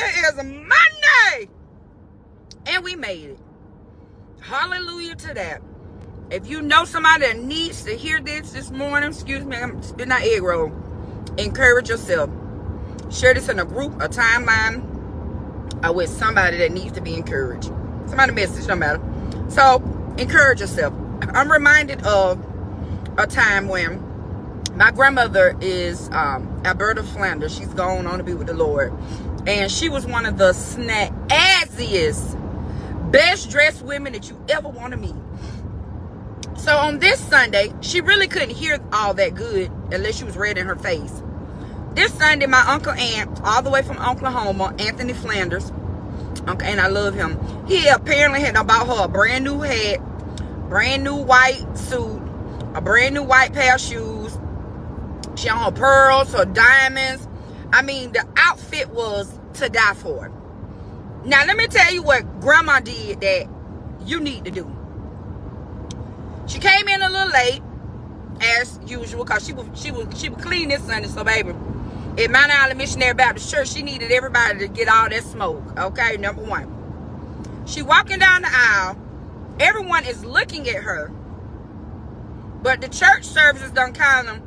It is Monday. And we made it. Hallelujah to that. If you know somebody that needs to hear this morning, excuse me, I'm spitting that egg roll. Encourage yourself. Share this in a group, a timeline, or with somebody that needs to be encouraged. Somebody message, no matter. So, encourage yourself. I'm reminded of a time when my grandmother is Alberta Flanders. She's gone on to be with the Lord. And she was one of the snazziest, best dressed women that you ever want to meet. So on this Sunday, she really couldn't hear all that good unless she was red in her face. This Sunday, my uncle Aunt, all the way from Oklahoma, Anthony Flanders, and I love him. He apparently had bought her a brand new hat, brand new white suit, a brand new white pair of shoes. She on her pearls, her diamonds. I mean, the outfit was to die for. Now, let me tell you what Grandma did that you need to do. She came in a little late, as usual, because she would clean this Sunday. So, baby, at Mount Island Missionary Baptist Church, she needed everybody to get all that smoke. Okay, number one. She walking down the aisle. Everyone is looking at her. But the church services done kind of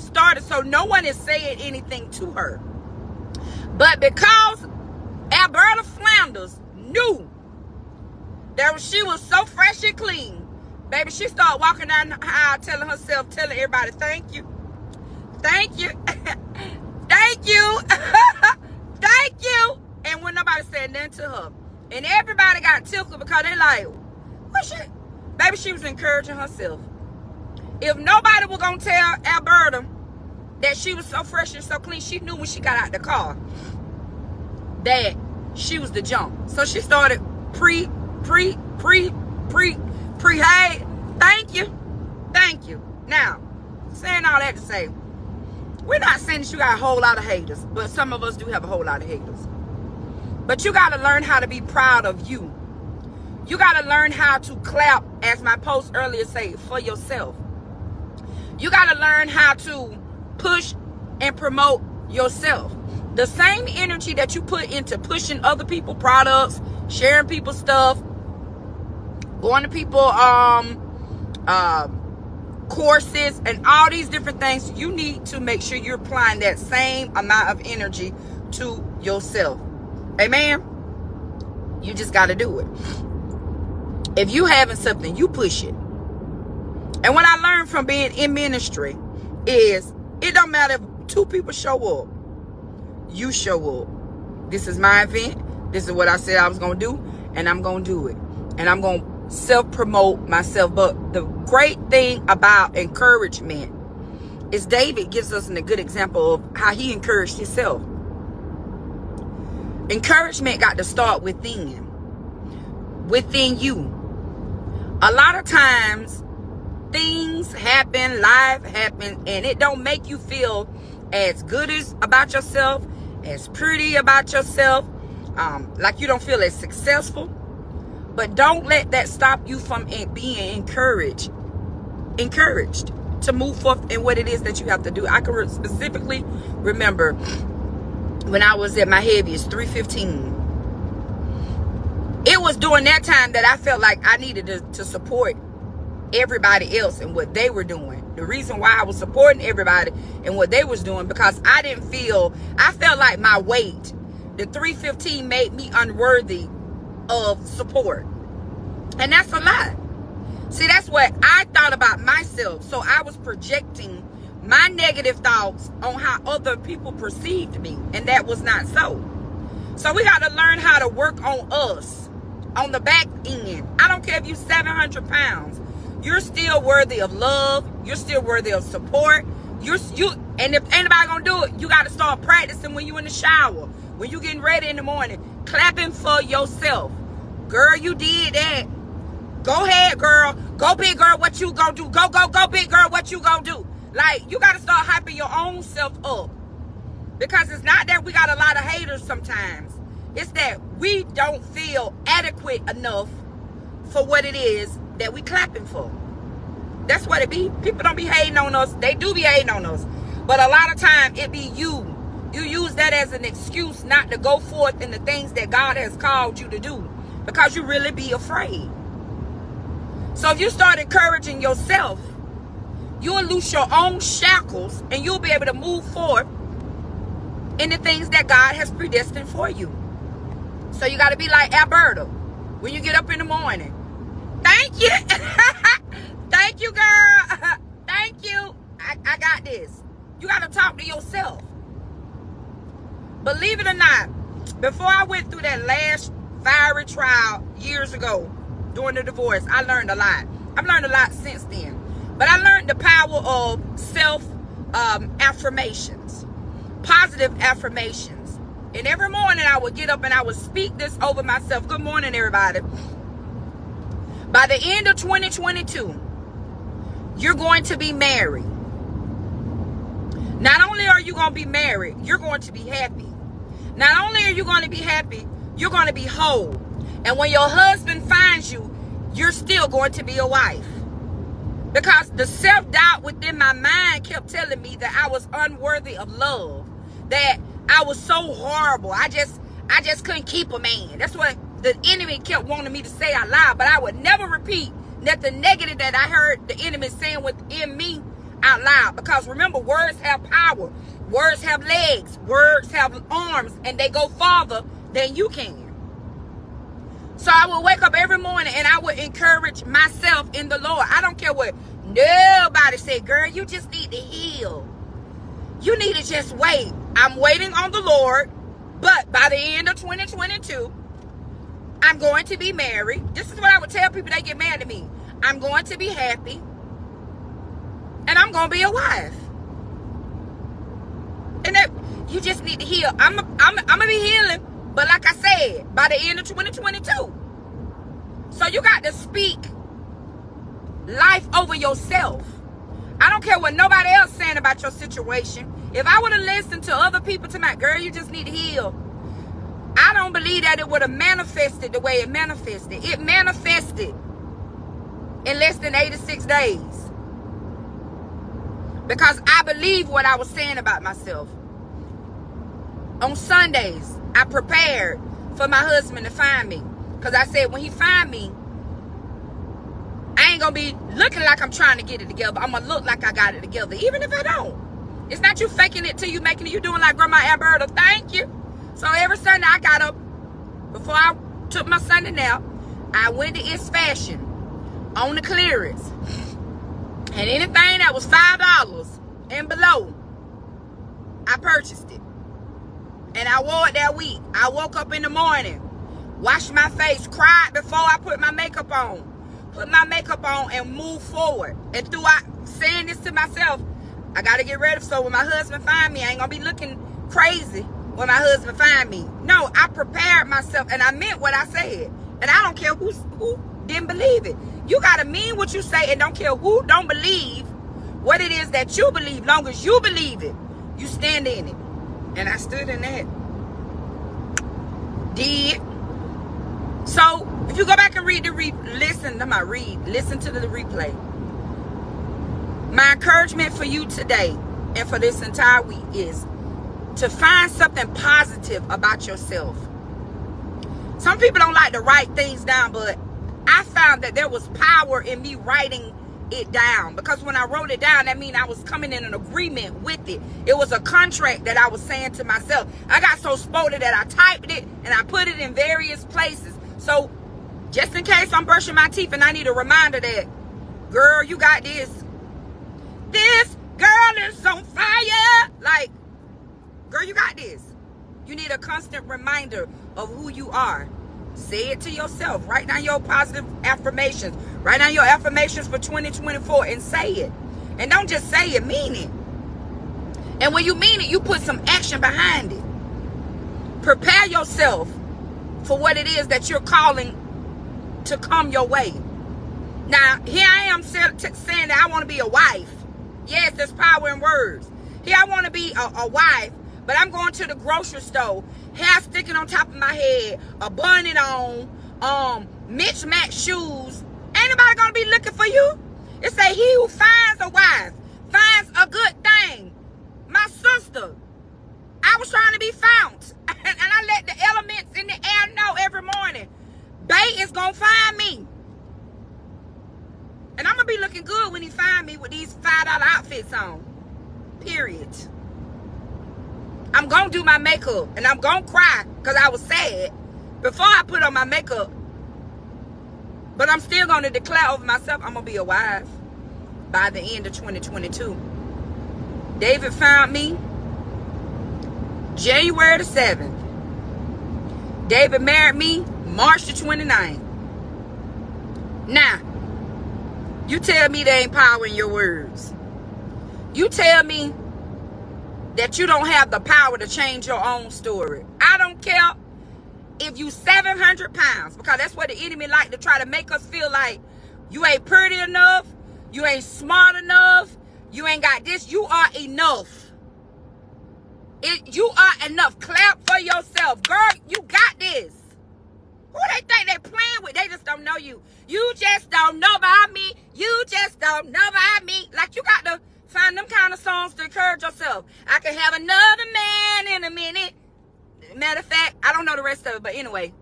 started, so no one is saying anything to her. But because Alberta Flanders knew that she was so fresh and clean, baby, she started walking down the aisle telling everybody, thank you. Thank you. Thank you. Thank you. And when nobody said nothing to her. And everybody got tickled because they like, what shit? Baby, she was encouraging herself. If nobody was going to tell Alberta that she was so fresh and so clean, she knew when she got out the car that she was the jump. So she started hey, thank you. Thank you. Now, saying all that to say, we're not saying that you got a whole lot of haters, but some of us do have a whole lot of haters. But you got to learn how to be proud of you. You got to learn how to clap, as my post earlier say, for yourself. You got to learn how to push and promote yourself. The same energy that you put into pushing other people's products, sharing people's stuff, going to people courses and all these different things, you need to make sure you're applying that same amount of energy to yourself. Amen? You just got to do it. If you having something, you push it. And what I learned from being in ministry is it don't matter if two people show up. You show up. This is my event. This is what I said I was going to do. And I'm going to do it. And I'm going to self-promote myself. But the great thing about encouragement is David gives us a good example of how he encouraged himself. Encouragement got to start within you. A lot of times, things happen, life happen, and it don't make you feel as good as about yourself, as pretty about yourself, like you don't feel as successful. But don't let that stop you from being encouraged to move forth in what it is that you have to do. I can specifically remember when I was at my heaviest, 315. It was during that time that I felt like I needed to support everybody else and what they were doing. The reason why I was supporting everybody and what they was doing, because I felt like my weight, the 315, made me unworthy of support. And that's a lie. See, that's what I thought about myself. So I was projecting my negative thoughts on how other people perceived me, and that was not so. So we got to learn how to work on us on the back end. I don't care if you're 700 pounds. You're still worthy of love. You're still worthy of support. And if anybody gonna do it, you got to start practicing when you in the shower, when you getting ready in the morning, clapping for yourself. Girl, you did that. Go ahead, girl. Go big girl, what you gonna do? Go big girl, what you gonna do? Like, you got to start hyping your own self up. Because it's not that we got a lot of haters sometimes. It's that we don't feel adequate enough for what it is that we clapping for. That's what it be. People don't be hating on us. They do be hating on us. But a lot of time it be you You use that as an excuse not to go forth in the things that God has called you to do, because you really be afraid. So if you start encouraging yourself, you'll loose your own shackles and you'll be able to move forward in the things that God has predestined for you. So you got to be like Alberta when you get up in the morning. Thank you. Thank you, girl. Thank you. I got this. You got to talk to yourself. Believe it or not, before I went through that last fiery trial years ago during the divorce, I learned a lot. I've learned a lot since then. But I learned the power of self-affirmations, positive affirmations. And every morning I would get up and I would speak this over myself. Good morning, everybody. By the end of 2022, you're going to be married. Not only are you going to be married, you're going to be happy. Not only are you going to be happy, you're going to be whole. And when your husband finds you, you're still going to be a wife. Because the self-doubt within my mind kept telling me that I was unworthy of love. That I was so horrible. I just couldn't keep a man. That's what the enemy kept wanting me to say out loud. But I would never repeat that the negative that I heard the enemy saying within me out loud. Because remember, words have power. Words have legs. Words have arms. And they go farther than you can. So I would wake up every morning and I would encourage myself in the Lord. I don't care what nobody said. Girl, you just need to heal. You need to just wait. I'm waiting on the Lord. But by the end of 2022, I'm going to be married. This is what I would tell people. They get mad at me. I'm going to be happy. And I'm going to be a wife. And that you just need to heal. I'm going to be healing. But like I said, by the end of 2022. So you got to speak life over yourself. I don't care what nobody else saying about your situation. If I would have listened to other people to my girl, you just need to heal. I don't believe that it would have manifested the way it manifested. It manifested in less than 86 days. Because I believe what I was saying about myself. On Sundays, I prepared for my husband to find me. Because I said, when he find me, I ain't going to be looking like I'm trying to get it together. I'm going to look like I got it together, even if I don't. It's not you faking it till you making it. You doing like Grandma Alberta. Thank you. So every Sunday I got up, before I took my Sunday nap, I went to It's Fashion on the clearance. And anything that was $5 and below, I purchased it. And I wore it that week. I woke up in the morning, washed my face, cried before I put my makeup on. Put my makeup on and move forward. And throughout saying this to myself, I got to get ready. So when my husband find me, I ain't going to be looking crazy when my husband find me. No, I prepared myself and I meant what I said. And I don't care who didn't believe it. You got to mean what you say and don't care who don't believe what it is that you believe. Long as you believe it, you stand in it. And I stood in that. Did. So, if you go back and listen to the replay. My encouragement for you today and for this entire week is to find something positive about yourself. Some people don't like to write things down, but I found that there was power in me writing it down, because when I wrote it down, that means I was coming in an agreement with it. It was a contract that I was saying to myself. I got so spoiled that I typed it and I put it in various places. So just in case I'm brushing my teeth and I need a reminder that, girl, you got this. This girl is on fire. Like, girl, you got this. You need a constant reminder of who you are. Say it to yourself. Write down your positive affirmations. Write down your affirmations for 2024 and say it. And don't just say it, mean it. And when you mean it, you put some action behind it. Prepare yourself for what it is that you're calling to come your way. Now, here I am saying that I want to be a wife. Yes, there's power in words. Here I want to be a wife, but I'm going to the grocery store, hair sticking on top of my head, a bonnet on, mismatched shoes. Ain't nobody gonna be looking for you. It say he who finds a wife finds a good thing. My sister, I was trying to be found. And I let the elements in the air know every morning. Bay is going to find me. And I'm going to be looking good when he find me with these $5 outfits on. Period. I'm going to do my makeup. And I'm going to cry because I was sad before I put on my makeup. But I'm still going to declare over myself I'm going to be a wife by the end of 2022. David found me January the 7th. David married me March the 29th. Now, you tell me there ain't power in your words. You tell me that you don't have the power to change your own story. I don't care if you 700 pounds, because that's what the enemy like to try to make us feel like you ain't pretty enough, you ain't smart enough, you ain't got this. You are enough. You are enough. Clap for yourself. Girl, you got this. Who they think they playing with? They just don't know you. You just don't know about me. You just don't know about me. Like, you got to find them kind of songs to encourage yourself. I can have another man in a minute. Matter of fact, I don't know the rest of it, but anyway.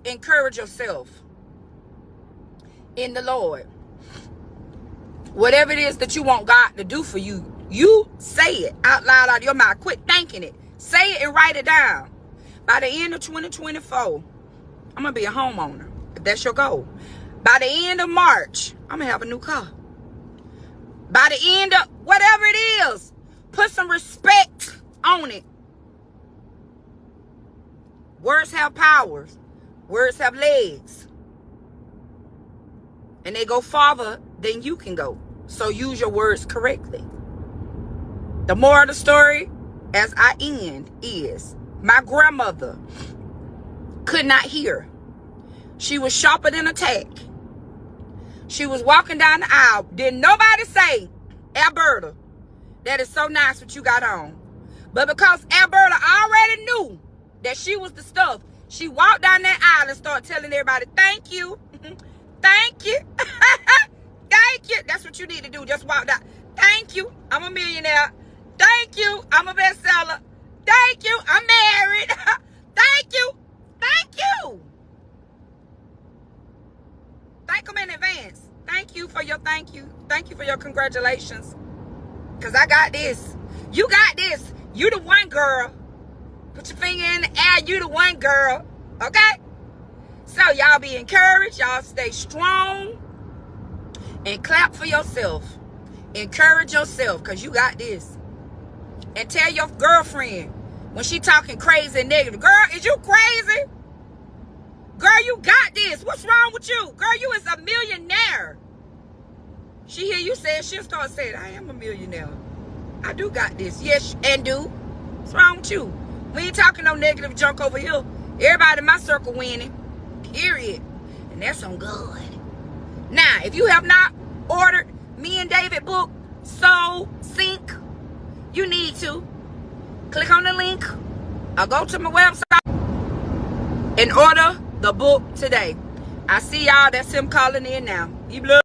Encourage yourself in the Lord. Whatever it is that you want God to do for you, you say it out loud out of your mouth. Quit thinking it. Say it and write it down. By the end of 2024, I'm going to be a homeowner. If that's your goal. By the end of March, I'm going to have a new car. By the end of whatever it is, put some respect on it. Words have powers. Words have legs. And they go farther than you can go. So use your words correctly. The moral of the story, as I end, is my grandmother could not hear. She was sharper than a tack. She was walking down the aisle. Didn't nobody say, Alberta, that is so nice what you got on. But because Alberta already knew that she was the stuff, she walked down that aisle and started telling everybody, thank you. Thank you. Thank you. That's what you need to do. Just walk down. Thank you. I'm a millionaire. Thank you. I'm a bestseller. Thank you. I'm married. Thank you. Thank you. Thank them in advance. Thank you for your thank you. Thank you for your congratulations. Because I got this. You got this. You the one, girl. Put your finger in the air. You the one, girl. Okay? So y'all be encouraged. Y'all stay strong. And clap for yourself. Encourage yourself. Because you got this. And tell your girlfriend when she talking crazy and negative, girl, is you crazy? Girl, you got this. What's wrong with you? Girl, you is a millionaire. She hear you saying, she'll start saying, I am a millionaire. I do got this. Yes, and do. What's wrong with you? We ain't talking no negative junk over here. Everybody in my circle winning. Period. And that's on good. Now, if you have not ordered me and David book, Soul Sync, you need to click on the link or go to my website and order the book today. I see y'all. That's him calling in now. He blood.